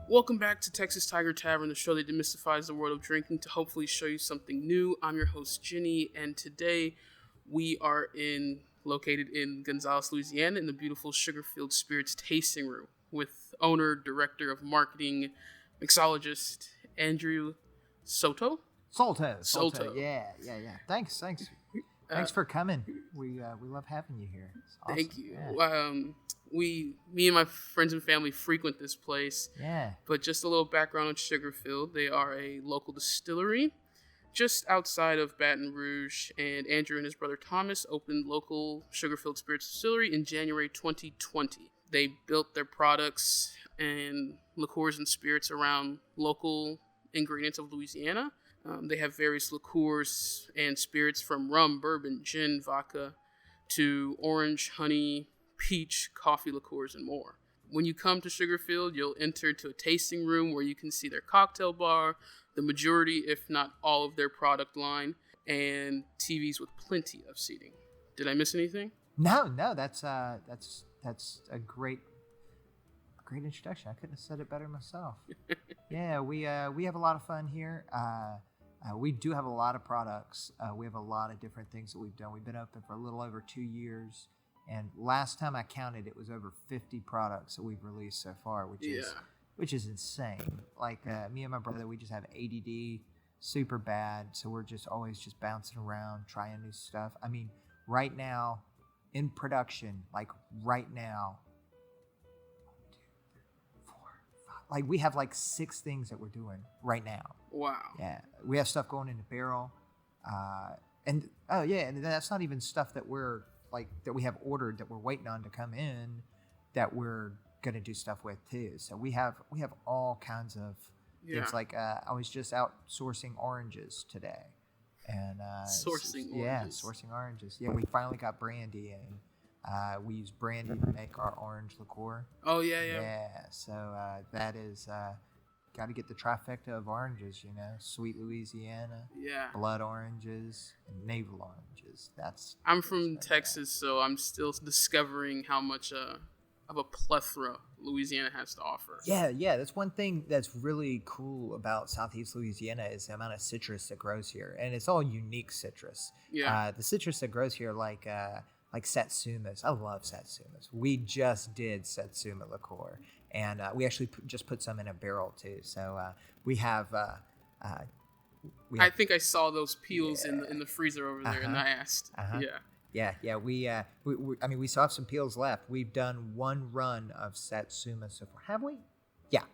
Welcome back to Texas Tiger Tavern, the show that demystifies the world of drinking to hopefully show you something new. I'm your host, Jenny, and today we are located in Gonzales, Louisiana, in the beautiful Sugarfield Spirits tasting room with owner, director of marketing, mixologist Andrew Soto. Soto. Yeah. Thanks. Thanks for coming. We love having you here. It's awesome. Thank you. Yeah. Me and my friends and family frequent this place. Yeah. But just a little background on Sugarfield. They are a local distillery just outside of Baton Rouge, and Andrew and his brother Thomas opened local Sugarfield Spirits Distillery in January 2020. They built their products and liqueurs and spirits around local ingredients of Louisiana. They have various liqueurs and spirits from rum, bourbon, gin, vodka, to orange, honey, peach, coffee liqueurs, and more. When you come to Sugarfield, you'll enter to a tasting room where you can see their cocktail bar, the majority, if not all, of their product line, and TVs with plenty of seating. Did I miss anything? No, that's a great introduction. I couldn't have said it better myself. Yeah, we have a lot of fun here. We do have a lot of products. We have a lot of different things that we've done. We've been open for a little over 2 years. And last time I counted, it was over 50 products that we've released so far, which is insane. Like me and my brother, we just have ADD super bad, so we're just always just bouncing around, trying new stuff. I mean, right now, in production, like right now, 1, 2, 3, 4, 5. Like we have like 6 things that we're doing right now. Wow. Yeah, we have stuff going in the barrel, and that's not even stuff that that we have ordered that we're waiting on to come in that we're gonna do stuff with too. So we have all kinds of things. Like I was just out sourcing oranges today, and sourcing oranges. Yeah, we finally got brandy, and we use brandy to make our orange liqueur. Oh yeah. So that is. Got to get the trifecta of oranges, sweet Louisiana, blood oranges, and navel oranges. I'm from Texas, so I'm still discovering how much of a plethora Louisiana has to offer. Yeah, that's one thing that's really cool about Southeast Louisiana is the amount of citrus that grows here, and it's all unique citrus. Yeah, the citrus that grows here, like satsumas. I love satsumas. We just did satsuma liqueur. And we actually just put some in a barrel too. So we have. I think I saw those peels in the freezer over there, and I asked. Yeah. We still have some peels left. We've done 1 run of satsuma so far. Have we? Yeah.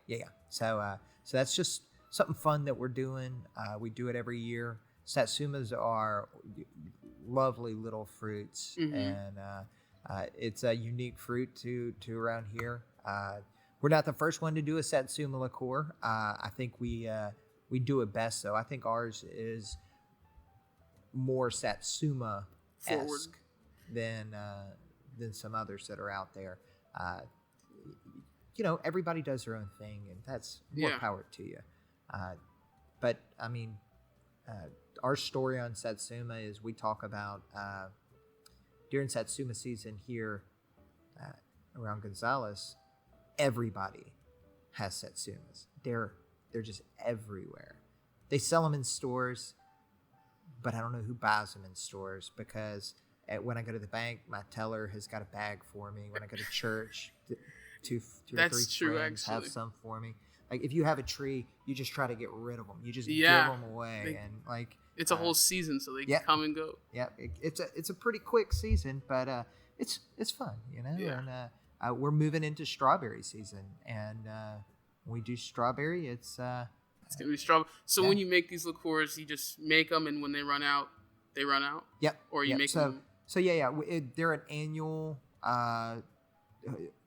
So that's just something fun that we're doing. We do it every year. Satsumas are lovely little fruits, and it's a unique fruit to around here. We're not the first one to do a satsuma liqueur. I think we do it best, though. I think ours is more satsuma-esque than some others that are out there. Everybody does their own thing, and that's more power to you. But I mean, our story on satsuma is we talk about during satsuma season here around Gonzales. Everybody has satsumas. They're just everywhere. They sell them in stores, but I don't know who buys them in stores because when I go to the bank, my teller has got a bag for me. When I go to church, two or three friends have some for me. Like if you have a tree, you just try to get rid of them. You just give them away, and it's a whole season, so they can come and go. Yeah, it's a pretty quick season, but it's fun, Yeah. And we're moving into strawberry season, and when we do strawberry, it's gonna be strawberry. So when you make these liqueurs, you just make them, and when they run out, they run out. Yep. Or you make them. So they're an annual,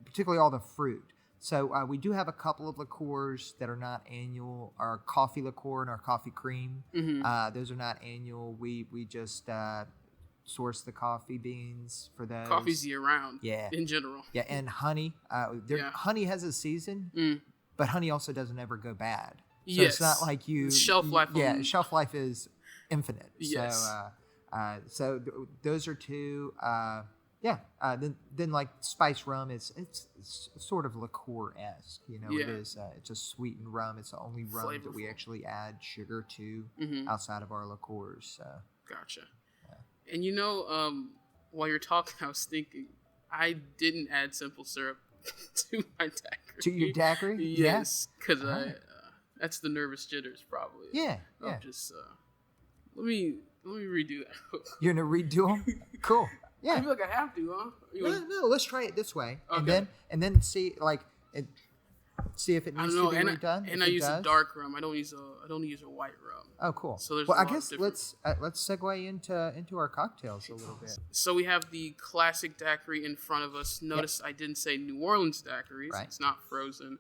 particularly all the fruit. So we do have a couple of liqueurs that are not annual. Our coffee liqueur and our coffee cream, those are not annual. We just source the coffee beans for those. Coffee's year round. Yeah. In general. Yeah, and honey. Honey has a season, but honey also doesn't ever go bad. So it's not like shelf life. Shelf life is infinite. Yes. So those are 2. Yeah. Then like spice rum, it's sort of liqueur-esque. You know, it is. It's a sweetened rum. It's the only rum that we actually add sugar to outside of our liqueurs. So. Gotcha. Yeah. And while you're talking, I was thinking I didn't add simple syrup to my daiquiri. To your daiquiri? Yes, because that's the nervous jitters probably. Yeah. I'll just let me redo that. You're gonna redo them? Cool. Yeah. I feel like I have to, huh? No. Let's try it this way, okay. and then see see if it needs to be redone. And I use a dark rum. I don't use a white rum. Oh, cool. So there's I guess let's segue into our cocktails a little bit. So we have the classic daiquiri in front of us. Notice I didn't say New Orleans daiquiris. Right. It's not frozen.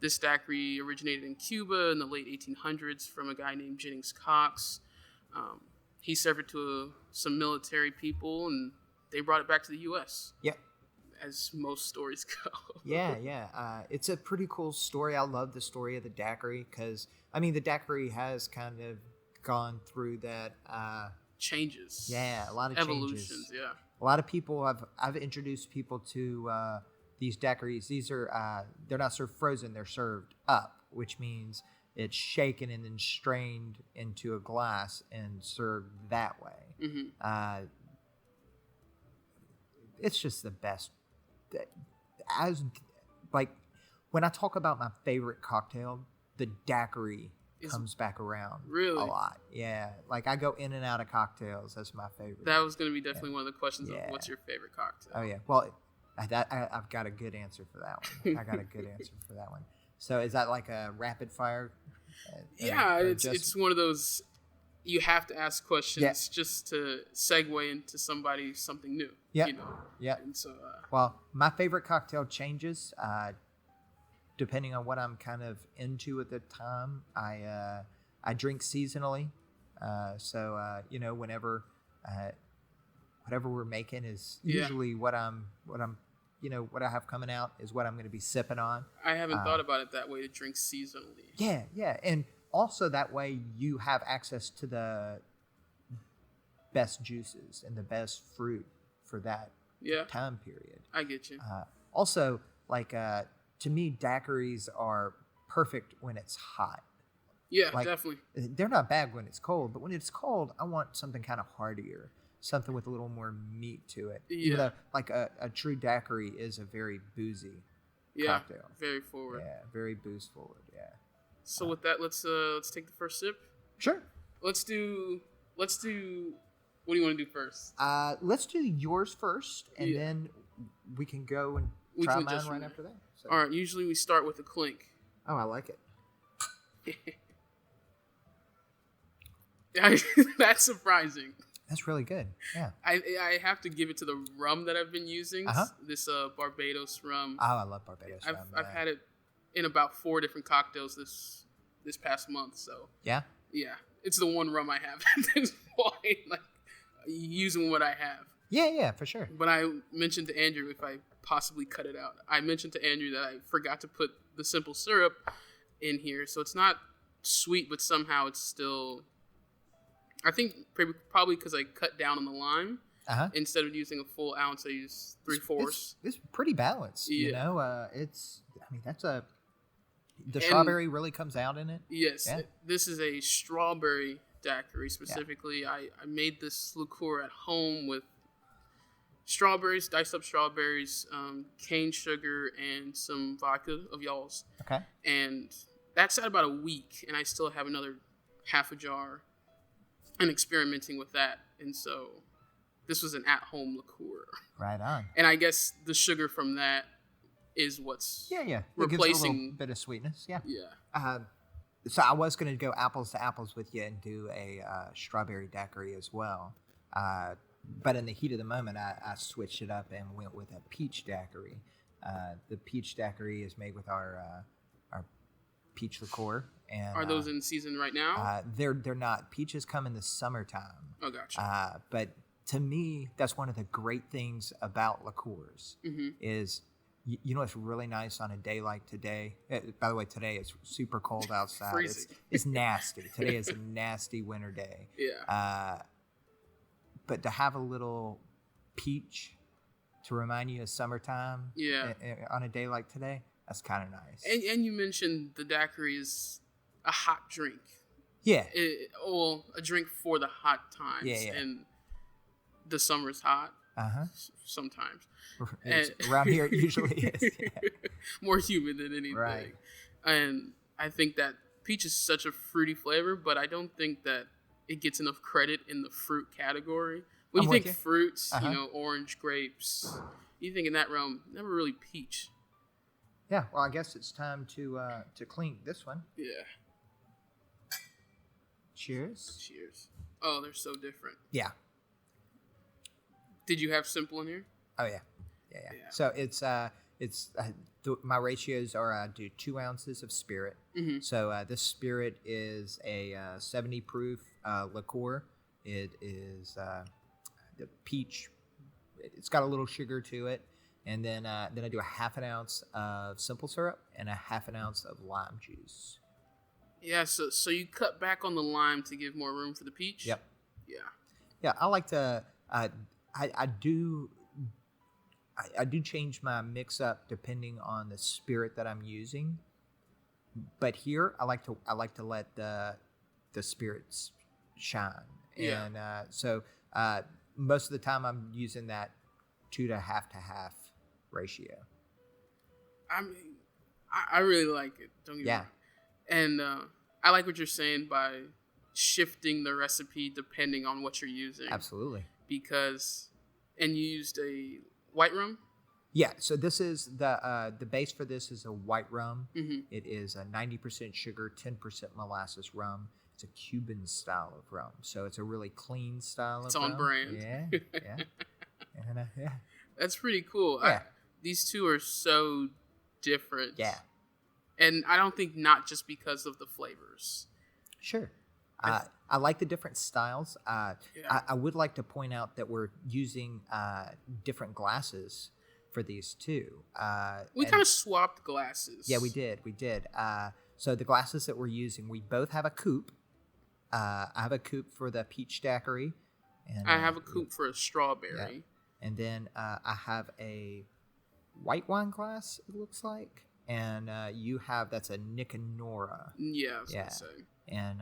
This daiquiri originated in Cuba in the late 1800s from a guy named Jennings Cox. He served it to some military people, and they brought it back to the U.S. Yep. As most stories go. Yeah. It's a pretty cool story. I love the story of the daiquiri because, the daiquiri has kind of gone through that... changes. Yeah, a lot of evolutions, changes. Yeah. A lot of people I've introduced people to these daiquiris. These are, they're not served frozen, they're served up, which means it's shaken and then strained into a glass and served that way. Mm-hmm. It's just the best. When I talk about my favorite cocktail, the daiquiri comes back around a lot. Yeah, I go in and out of cocktails. That's my favorite. That was going to be definitely one of the questions of what's your favorite cocktail. Oh yeah, well, I've got a good answer for that one. So is that like a rapid fire? It's one of those. You have to ask questions just to segue into something new. Yeah. Yeah. And so. Well, my favorite cocktail changes depending on what I'm kind of into at the time. I drink seasonally, so whenever whatever we're making is usually what I have coming out is what I'm going to be sipping on. I haven't thought about it that way, to drink seasonally. Yeah, and also that way you have access to the best juices and the best fruit for that time period. I get you. Also, to me, daiquiris are perfect when it's hot. Yeah, definitely. They're not bad when it's cold, but when it's cold, I want something kind of heartier, something with a little more meat to it. Yeah. Even though, a true daiquiri is a very boozy cocktail. Very forward. Yeah, very booze forward. Yeah. So with that, let's take the first sip. Sure. Let's do. What do you want to do first? Let's do yours first, and then we can go and try mine right after that. So. All right. Usually we start with a clink. Oh, I like it. That's surprising. That's really good. Yeah. I have to give it to the rum that I've been using. This Barbados rum. Oh, I love Barbados rum. I've had it in about 4 different cocktails this past month. So yeah, it's the one rum I have at this point. Using what I have. Yeah, for sure. But I mentioned to Andrew, if I possibly cut it out, I mentioned to Andrew that I forgot to put the simple syrup in here, so it's not sweet, but somehow it's still. I think probably because I cut down on the lime. Instead of using a full ounce, I use 3/4. It's pretty balanced. Yeah. The strawberry really comes out in it. Yes. Yeah. This is a strawberry daiquiri specifically. Yeah. I made this liqueur at home with strawberries, diced up strawberries, cane sugar, and some vodka of y'all's. Okay. And that sat about a week, and I still have another half a jar and experimenting with that. And so this was an at-home liqueur. Right on. And I guess the sugar from that is what's replacing. It gives a little bit of sweetness. Yeah. Yeah. So I was going to go apples to apples with you and do a strawberry daiquiri as well. But in the heat of the moment, I switched it up and went with a peach daiquiri. The peach daiquiri is made with our peach liqueur. And are those in season right now? They're not. Peaches come in the summertime. Oh, gotcha. But to me, that's one of the great things about liqueurs is, what's really nice on a day like today. By the way, today it's super cold outside. It's nasty. Today is a nasty winter day. Yeah. But to have a little peach to remind you of summertime. Yeah. On a day like today, that's kind of nice. And you mentioned the daiquiri is a hot drink. Yeah. Well, a drink for the hot times. Yeah. And the summer's hot. Sometimes. Around here, it usually is. Yeah. More humid than anything. Right. And I think that peach is such a fruity flavor, but I don't think that it gets enough credit in the fruit category. When you think fruits, orange, grapes, you think in that realm, never really peach. Yeah, well, I guess it's time to clink this one. Yeah. Cheers. Cheers. Oh, they're so different. Yeah. Did you have simple in here? Oh yeah. So my ratios are I do 2 ounces of spirit. Mm-hmm. So this spirit is a 70 proof liqueur. It is the peach. It's got a little sugar to it, and then I do a 1/2 ounce of simple syrup and a 1/2 ounce of lime juice. Yeah. So you cut back on the lime to give more room for the peach. Yep. Yeah. Yeah, I like to. I do change my mix up depending on the spirit that I'm using, but here I like to let the spirits shine, and so most of the time I'm using that 2 to 1/2 ratio. I mean, I really like it. Don't get me wrong. And I like what you're saying by shifting the recipe depending on what you're using. Absolutely. And you used a white rum? Yeah, so this is the base for this is a white rum. Mm-hmm. It is a 90% sugar, 10% molasses rum. It's a Cuban style of rum, so it's a really clean style of rum. It's on brand. Yeah. And, yeah. That's pretty cool. Yeah. These two are so different. Yeah. And I don't think not just because of the flavors. Sure. I like the different styles. I would like to point out that we're using different glasses for these two. We kind of swapped glasses. Yeah, we did. So the glasses that we're using, we both have a coupe. I have a coupe for the peach daiquiri. And I have a coupe for a strawberry. Yeah. And then I have a white wine glass, it looks like. And you have, that's a Nick and Nora. Yeah, I was going to say. And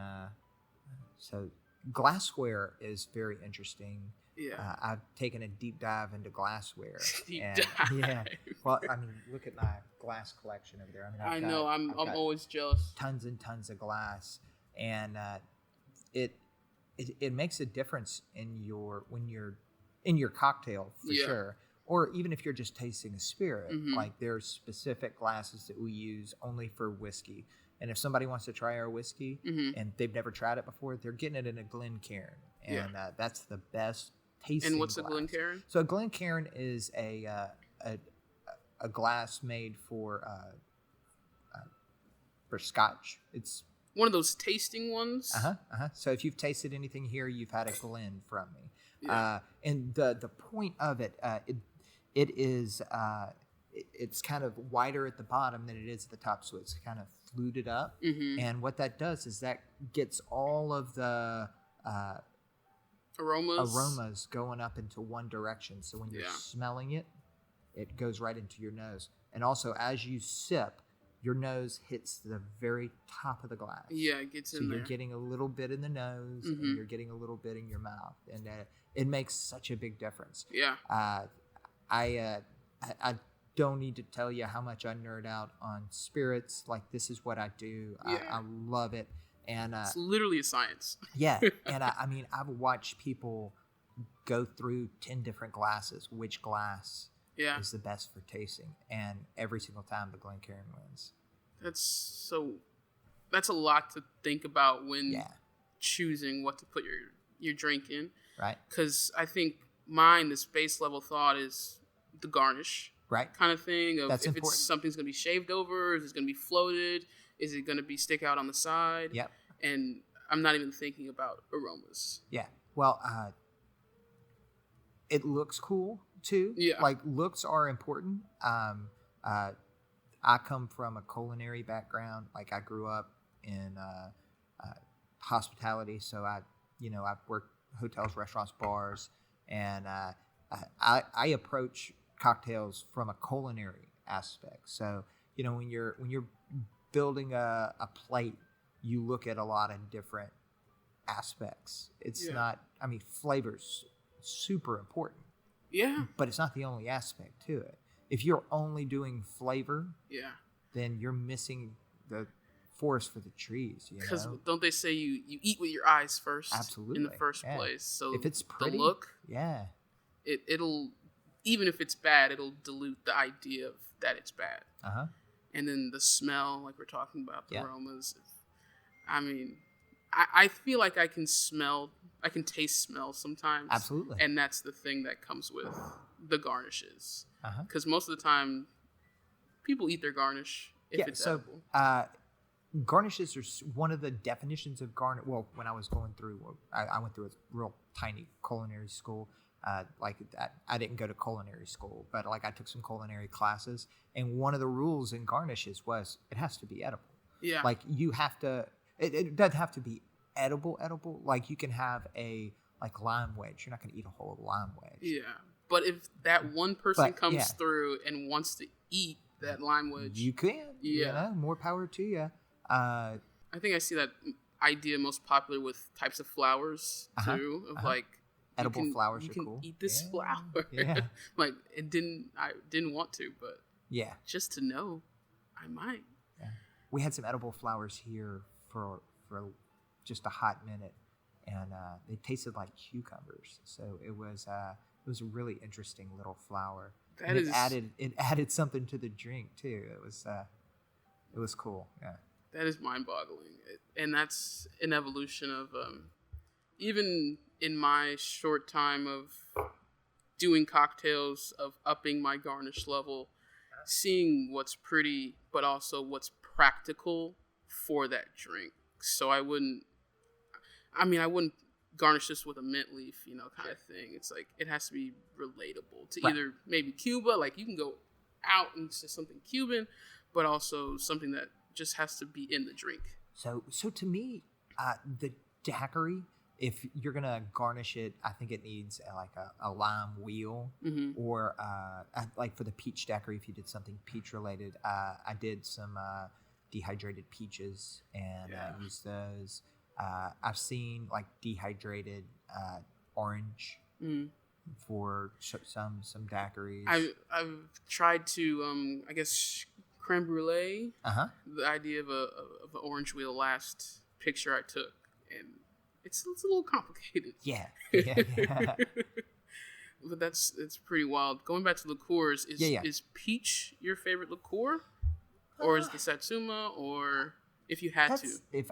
so glassware is very interesting. Yeah. I've taken a deep dive into glassware. Dive. Yeah. Well, I mean, look at my glass collection over there. I mean, I'm always jealous. Tons and tons of glass, and it makes a difference in your cocktail for sure. Or even if you're just tasting a spirit, like there's specific glasses that we use only for whiskey. And if somebody wants to try our whiskey and they've never tried it before, they're getting it in a Glencairn. And that's the best tasting And what's glass. a Glencairn? So a Glencairn is a glass made for Scotch. It's one of those tasting ones. So if you've tasted anything here, you've had a Glen from me. Yeah. And the point of it, it is it's kind of wider at the bottom than it is at the top, so it's kind of fluted up. And what that does is that gets all of the aromas going up into one direction. So when you're smelling it, it goes right into your nose. And also, as you sip, your nose hits the very top of the glass. Yeah, it gets in there. So you're getting a little bit in the nose, and you're getting a little bit in your mouth. And it makes such a big difference. Yeah. I don't need to tell you how much I nerd out on spirits. Like, this is what I do. Yeah. I love it. And it's literally a science. Yeah. And I mean, I've watched people go through 10 different glasses. Which glass is the best for tasting? And every single time the Glencairn wins. That's a lot to think about when choosing what to put your drink in. Right. Because I think this base level thought is the garnish. Right. Kind of thing. Of That's if important. Something's going to be shaved over, is it going to be floated? Is it going to be stick out on the side? Yep. And I'm not even thinking about aromas. Yeah. Well, it looks cool too. Yeah. Like, looks are important. I come from a culinary background. Like, I grew up in hospitality, so I've worked hotels, restaurants, bars, and I approach cocktails from a culinary aspect. So when you're building a plate, you look at a lot of different aspects. It's not. I mean, flavor's super important. Yeah. But it's not the only aspect to it. If you're only doing flavor, then you're missing the forest for the trees. Because don't they say you eat with your eyes first? Absolutely. In the first place. So if it's pretty, the look, it'll even if it's bad, it'll dilute the idea of that it's bad. And then the smell, like we're talking about, the aromas. I mean, I feel like I can taste smell sometimes. Absolutely. And that's the thing that comes with the garnishes. Because most of the time, people eat their garnish if it's edible. Garnishes are one of the definitions of garnish. Well, when I was going through, I went through a real tiny culinary school. Like that, I didn't go to culinary school, but like I took some culinary classes, and one of the rules in garnishes was it has to be edible. Yeah. Like you have to. It doesn't have to be edible. Like you can have a lime wedge. You're not going to eat a whole lime wedge. Yeah. But if that one person comes through and wants to eat that lime wedge, you can. Yeah. More power to you. I think I see that idea most popular with types of flowers too. Of like edible flowers are cool. You can eat this flower. Yeah. Like I didn't want to, but just to know, I might. Yeah. We had some edible flowers here for just a hot minute, and they tasted like cucumbers. So it was a really interesting little flower. It added something to the drink too. It was cool. Yeah. That is mind-boggling, and that's an evolution of even in my short time of doing cocktails, of upping my garnish level, seeing what's pretty, but also what's practical for that drink. So I wouldn't garnish this with a mint leaf, kind of thing. It's like it has to be relatable to either maybe Cuba, like you can go out and say something Cuban, but also something that just has to be in the drink. So to me, the daiquiri, if you're gonna garnish it, I think it needs a lime wheel, or like for the peach daiquiri, if you did something peach related. I did some dehydrated peaches and used those. I've seen like dehydrated orange for some daiquiris. I've tried to I guess creme brulee. The idea of an orange wheel last picture I took, and it's a little complicated. Yeah. But it's pretty wild. Going back to liqueurs, is peach your favorite liqueur, or is the satsuma, or if you had to? If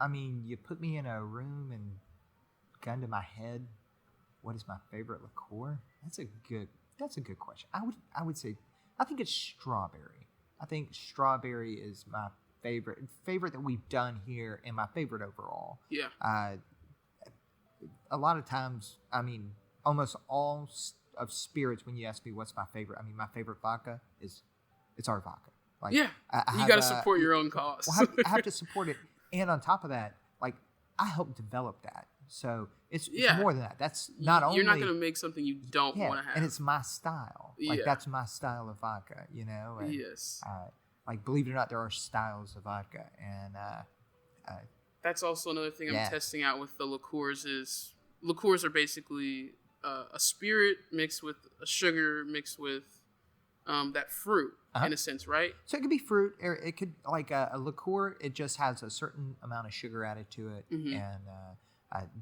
I mean, you put me in a room and gun to my head, what is my favorite liqueur? That's a good question. I would say I think it's strawberry. I think strawberry is my favorite that we've done here, and my favorite overall. Yeah. A lot of times, I mean, almost all of spirits, when you ask me what's my favorite, I mean, my favorite vodka it's our vodka. Like, you got to support your own cause. Well, I have to support it, and on top of that, like I helped develop that, so it's more than that. That's not only you're not going to make something you don't want to have, and it's my style. Like that's my style of vodka, And, yes. Like, believe it or not, there are styles of vodka, and that's also another thing I'm testing out with the liqueurs. Is liqueurs are basically a spirit mixed with a sugar mixed with that fruit in a sense, right? So it could be fruit, or it could like a liqueur. It just has a certain amount of sugar added to it, and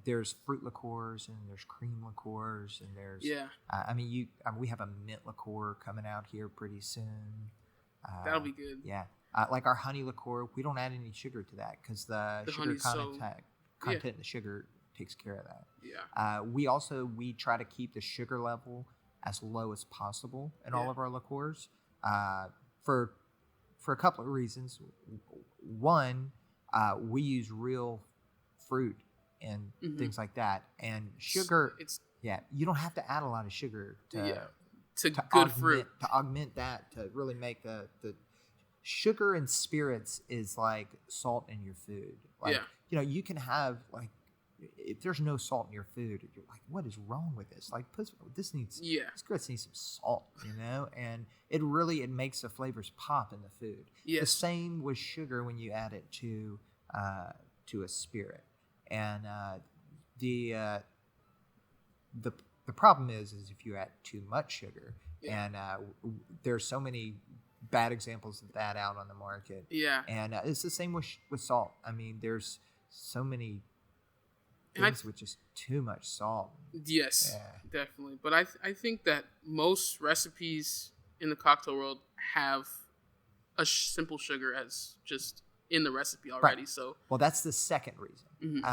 there's fruit liqueurs, and there's cream liqueurs, and there's I mean, we have a mint liqueur coming out here pretty soon. That'll be good. Yeah. Like our honey liqueur, we don't add any sugar to that because the sugar content in the sugar takes care of that. Yeah. We try to keep the sugar level as low as possible in all of our liqueurs for a couple of reasons. One, we use real fruit and things like that, and sugar. You don't have to add a lot of sugar to good fruit to augment that, to really make the sugar and spirits is like salt in your food. Like, you can have like if there's no salt in your food, you're like, what is wrong with this? Like, this grits needs some salt, and it makes the flavors pop in the food. Yes. The same with sugar when you add it to a spirit, and the problem is if you add too much sugar, and there's so many bad examples of that out on the market. Yeah, and it's the same with salt. I mean, there's so many things with just too much salt. Yes, definitely. But I think that most recipes in the cocktail world have a simple sugar as just in the recipe already. Right. So, well, that's the second reason. Mm-hmm.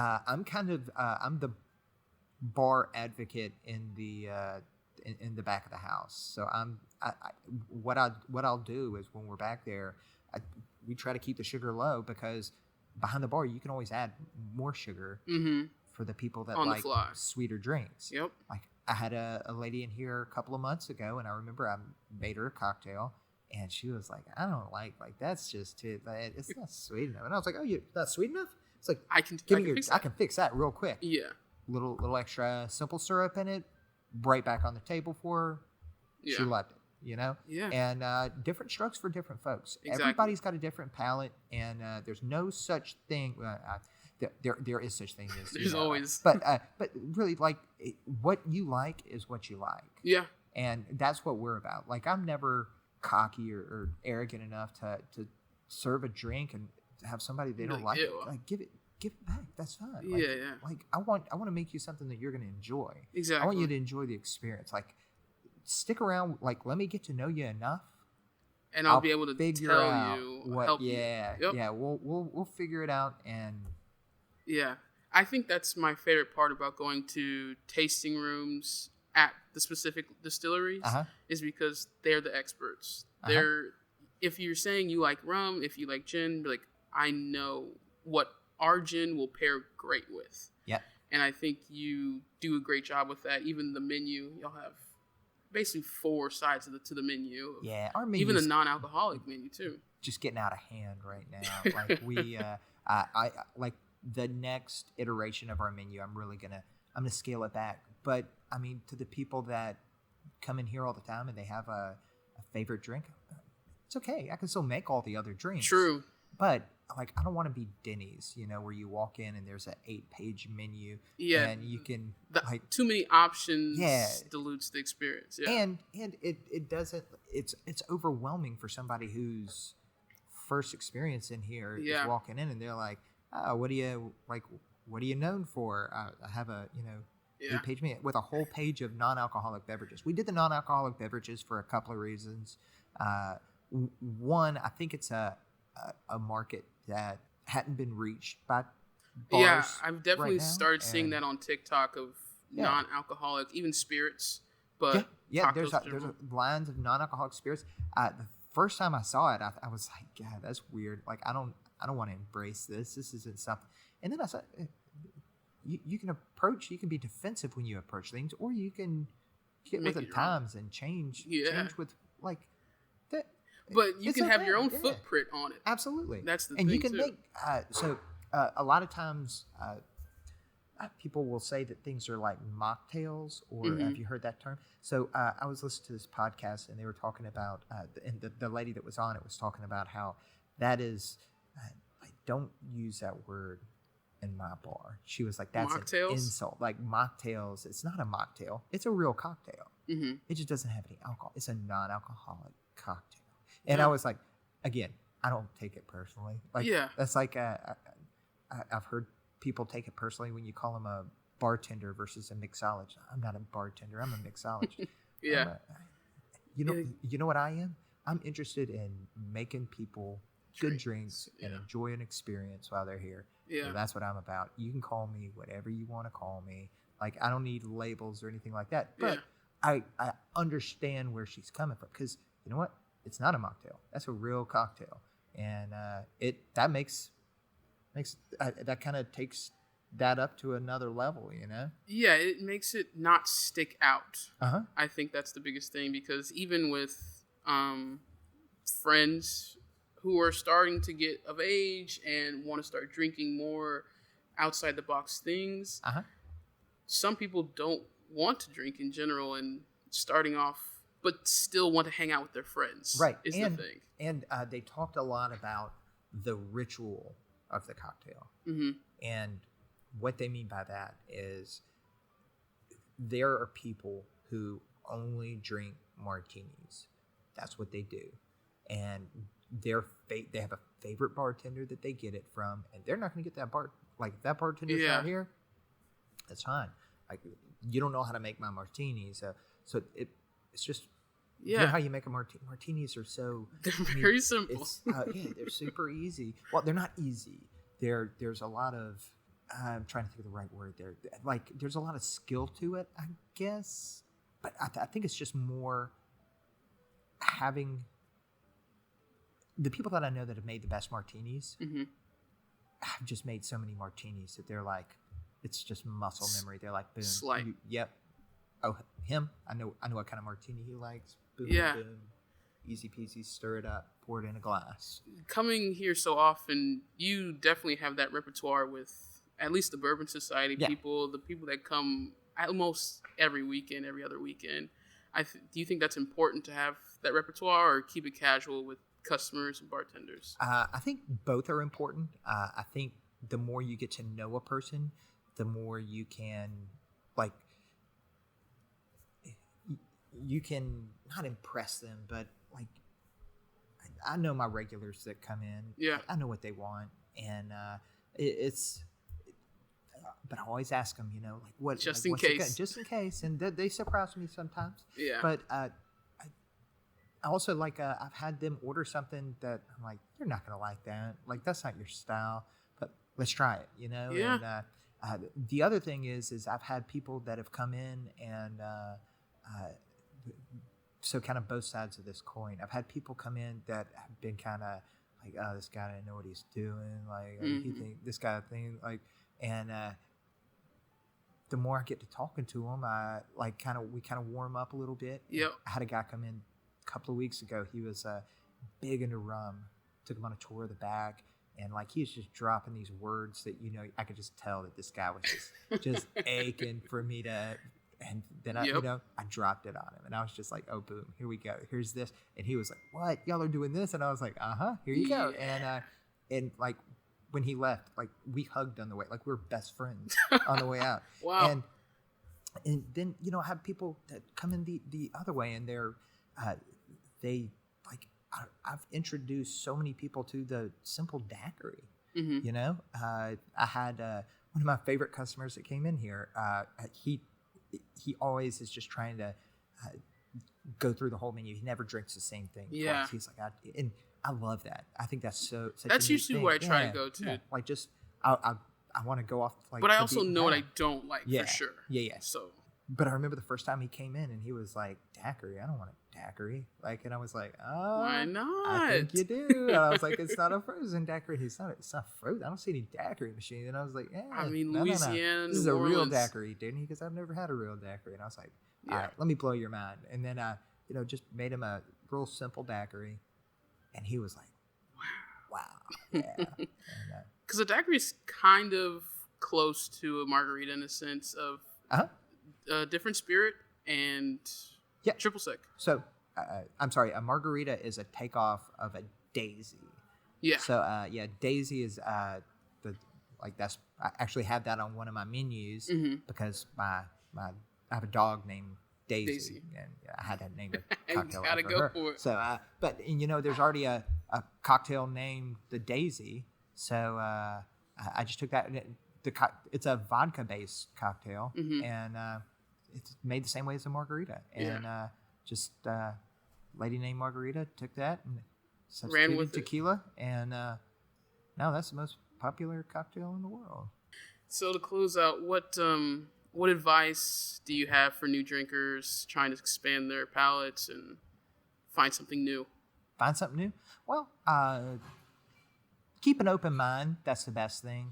I'm the bar advocate in the back of the house. So what I'll do is when we're back there, we try to keep the sugar low, because behind the bar you can always add more sugar for the people that like sweeter drinks. Yep. Like I had a lady in here a couple of months ago, and I remember I made her a cocktail, and she was like, "I don't like that's just too. It's not sweet enough." And I was like, "Oh, you're not sweet enough?" It's like, I can fix that real quick. Yeah. Little extra simple syrup in it, right back on the table for her. Yeah. She loved it, Yeah. And different strokes for different folks. Exactly. Everybody's got a different palate, and there's no such thing. There is such thing as there's always, but really, like what you like is what you like. Yeah. And that's what we're about. Like, I'm never cocky or arrogant enough to serve a drink and have somebody they don't like. Like, give it back. That's fine. Like, yeah. Like, I want to make you something that you're going to enjoy. Exactly. I want you to enjoy the experience. Like, stick around. Like, let me get to know you enough, and I'll be able to tell you what. Help you. Yep. Yeah. We'll figure it out. And yeah, I think that's my favorite part about going to tasting rooms at the specific distilleries is because they're the experts. If you're saying you like rum, if you like gin, like, I know what our gin will pair great with. Yeah. And I think you do a great job with that. Even the menu, you'll have basically 4 sides to the menu. Yeah, our menu. Even the non-alcoholic menu too. Just getting out of hand right now. Like I like the next iteration of our menu. I'm gonna scale it back. But I mean, to the people that come in here all the time and they have a favorite drink, it's okay. I can still make all the other drinks. True. But like, I don't want to be Denny's, where you walk in and there's an 8-page menu. Yeah. And you can too many options. Dilutes the experience. Yeah. And it doesn't. It's overwhelming for somebody whose first experience in here is walking in and they're like, "Oh, what are you known for?" I have a 8-page menu with a whole page of non-alcoholic beverages. We did the non-alcoholic beverages for a couple of reasons. One, I think it's a market that hadn't been reached by bars. Yeah, I've definitely started seeing that on TikTok of non-alcoholic, even spirits. But there's lines of non-alcoholic spirits. The first time I saw it, I was like, "God, that's weird. Like, I don't want to embrace this. This isn't something." And then I said, "You can be defensive when you approach things, or you can get with the times and change with like that." But you can have your own footprint on it. Absolutely. That's the thing, and you can too. Make a lot of times people will say that things are like mocktails, or have you heard that term? So I was listening to this podcast, and they were talking about, and the lady that was on it was talking about how that is, I don't use that word in my bar. She was like, "That's mocktails? An insult." Like, mocktails, it's not a mocktail. It's a real cocktail. Mm-hmm. It just doesn't have any alcohol. It's a non-alcoholic cocktail. And I was like, again, I don't take it personally. Like, that's like, I've heard people take it personally when you call them a bartender versus a mixologist. I'm not a bartender. I'm a mixologist. You know what I am? I'm interested in making people good drinks and enjoy an experience while they're here. Yeah. So that's what I'm about. You can call me whatever you want to call me. Like, I don't need labels or anything like that. But I understand where she's coming from, because you know what? It's not a mocktail. That's a real cocktail, and that kind of takes that up to another level, Yeah, it makes it not stick out. I think that's the biggest thing, because even with friends who are starting to get of age and want to start drinking more, outside the box things. Some people don't want to drink in general, and starting off, but still want to hang out with their friends. Right. Is the thing. And they talked a lot about the ritual of the cocktail. And what they mean by that is there are people who only drink martinis. That's what they do. And they have a favorite bartender that they get it from, and they're not going to get that that bartender's out here. That's fine. Like, you don't know how to make my martinis, so it's just you know how you make a martini. Martinis are they're very simple. They're super easy. Well, they're not easy. There's a lot of I'm trying to think of the right word there. Like, there's a lot of skill to it, I guess. But I think it's just more having the people that I know that have made the best martinis have just made so many martinis that they're like, it's just muscle memory. They're like, boom. Yep. Oh, him. I know what kind of martini he likes. Boom, boom. Easy peasy, stir it up, pour it in a glass. Coming here so often, you definitely have that repertoire with at least the Bourbon Society people, the people that come almost every weekend, every other weekend. Do you think that's important to have that repertoire, or keep it casual with customers and bartenders? I think both are important. I think the more you get to know a person, the more you can, like, you can not impress them, but like, I know my regulars that come in. Yeah. I know what they want, and but I always ask them, like, what? Just like, in case. Just in case, and they surprise me sometimes. Yeah. But I also, like, I've had them order something that I'm like, you're not gonna like that. Like, that's not your style. But let's try it. Yeah. And the other thing is I've had people that have come in and so kind of both sides of this coin. I've had people come in that have been kind of like, oh, this guy didn't know what he's doing. Like, he think this guy thing, like, and the more I get to talking to him, we kind of warm up a little bit. Yep. I had a guy come in a couple of weeks ago. He was big into rum. Took him on a tour of the back, and like, he was just dropping these words that I could just tell that this guy was just aching for me to. And then I dropped it on him, and I was just like, oh, boom, here we go. Here's this. And he was like, what? Y'all are doing this? And I was like, here you go. And like, when he left, like, we hugged on the way, like, we were best friends on the way out. Wow. And then, I have people that come in the other way, and I've introduced so many people to the simple daiquiri. I had one of my favorite customers that came in here. He always is just trying to go through the whole menu. He never drinks the same thing twice. He's like, and I love that. I think that's that's usually where I try to go to. Yeah. Like, just I want to go off, like, but I also know what I don't like for sure. Yeah. So, but I remember the first time he came in, and he was like, daiquiri. I don't want a daiquiri. Like, and I was like, oh, why not? I think you do. And I was like, it's not a frozen daiquiri. It's not frozen. I don't see any daiquiri machine. And I was like, yeah. I mean, no. Louisiana, This is a real daiquiri, dude. He goes, I've never had a real daiquiri. And I was like, all right, let me blow your mind. And then just made him a real simple daiquiri, and he was like, wow, yeah. Because a daiquiri is kind of close to a margarita in a sense of a different spirit and triple sec. So, I'm sorry, a margarita is a takeoff of a daisy. Yeah. So, daisy is I actually had that on one of my menus because I have a dog named Daisy. And I had to name a cocktail gotta after go her. for it. So, there's already a cocktail named the Daisy. So I just took that. It's a vodka-based cocktail, and it's made the same way as a margarita. And lady named Margarita took that and substituted tequila, and now that's the most popular cocktail in the world. So to close out, what advice do you have for new drinkers trying to expand their palates and find something new? Find something new? Well, keep an open mind. That's the best thing.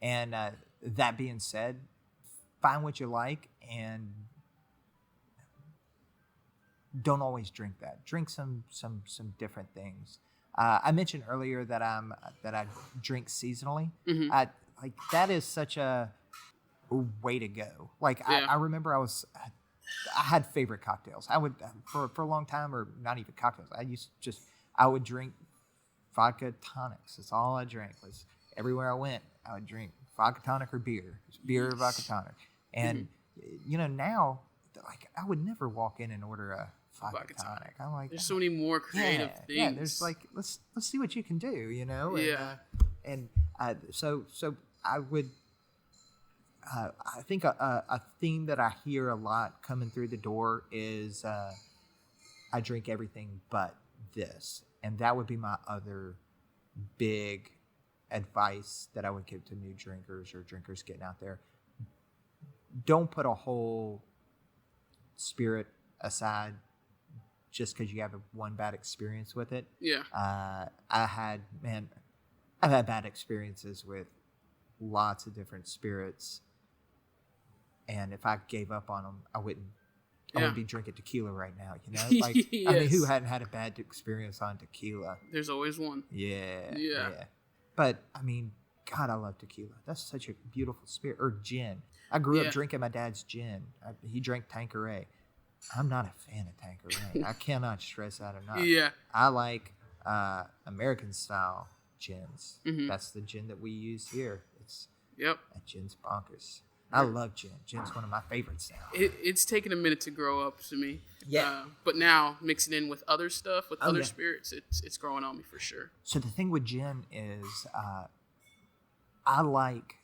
And that being said, find what you like, and don't always drink that. Drink some different things. I mentioned earlier that I drink seasonally. like that is such a way to go. Like Yeah. I remember I had favorite cocktails. I would for a long time, or not even cocktails. I would drink vodka tonics. That's all I drank. Was everywhere I went, I would drink vodka tonic or beer. Beer or vodka tonic. And now, like, I would never walk in and order a vodka tonic. I'm like, there's so many more creative things. Yeah, there's like, let's see what you can do, So I would. I think a theme that I hear a lot coming through the door is I drink everything but this. And that would be my other big advice that I would give to new drinkers or drinkers getting out there. Don't put a whole spirit aside just because you have one bad experience with it. Yeah. I've had bad experiences with lots of different spirits. And if I gave up on them, I wouldn't be drinking tequila right now, Like, Yes. I mean, who hadn't had a bad experience on tequila? There's always one. Yeah. But, I mean, God, I love tequila. That's such a beautiful spirit. Or gin. I grew up drinking my dad's gin. He drank Tanqueray. I'm not a fan of Tanqueray. I cannot stress that enough. Yeah. I like American-style gins. Mm-hmm. That's the gin that we use here. Yep. That gin's bonkers. I love gin. Gin's one of my favorites now. It's taken a minute to grow up to me. Yeah. But now, mixing in with other stuff, with other spirits, it's growing on me for sure. So the thing with gin is I like,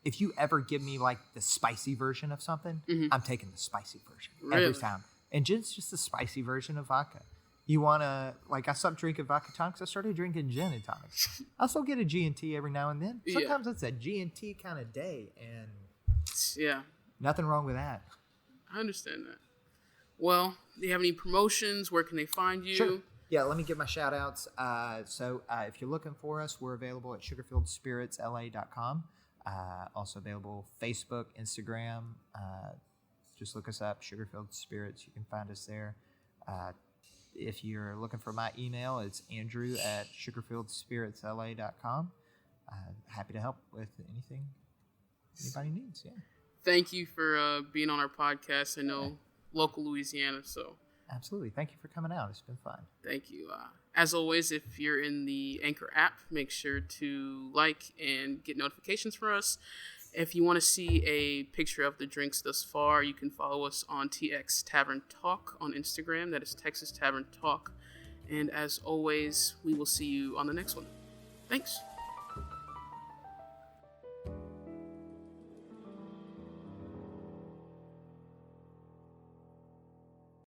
if you ever give me like the spicy version of something, I'm taking the spicy version every time. And gin's just the spicy version of vodka. You want to, like, I stopped drinking vodka tonics. I started drinking gin and tonics. I still get a G&T every now and then. Sometimes it's a G&T kind of day, and nothing wrong with that. I understand that. Well, do you have any promotions? Where can they find you? Sure. Yeah, let me give my shout outs. So if you're looking for us, we're available at sugarfieldspiritsla.com. Also available Facebook, Instagram. Just look us up, Sugarfield Spirits. You can find us there. If you're looking for my email, it's andrew@sugarfieldspiritsla.com. Happy to help with anything anybody needs. Yeah. Thank you for being on our podcast. I know local Louisiana, so. Absolutely. Thank you for coming out. It's been fun. Thank you. As always, if you're in the Anchor app, make sure to like and get notifications for us. If you want to see a picture of the drinks thus far, you can follow us on TX Tavern Talk on Instagram. That is Texas Tavern Talk. And as always, we will see you on the next one. Thanks.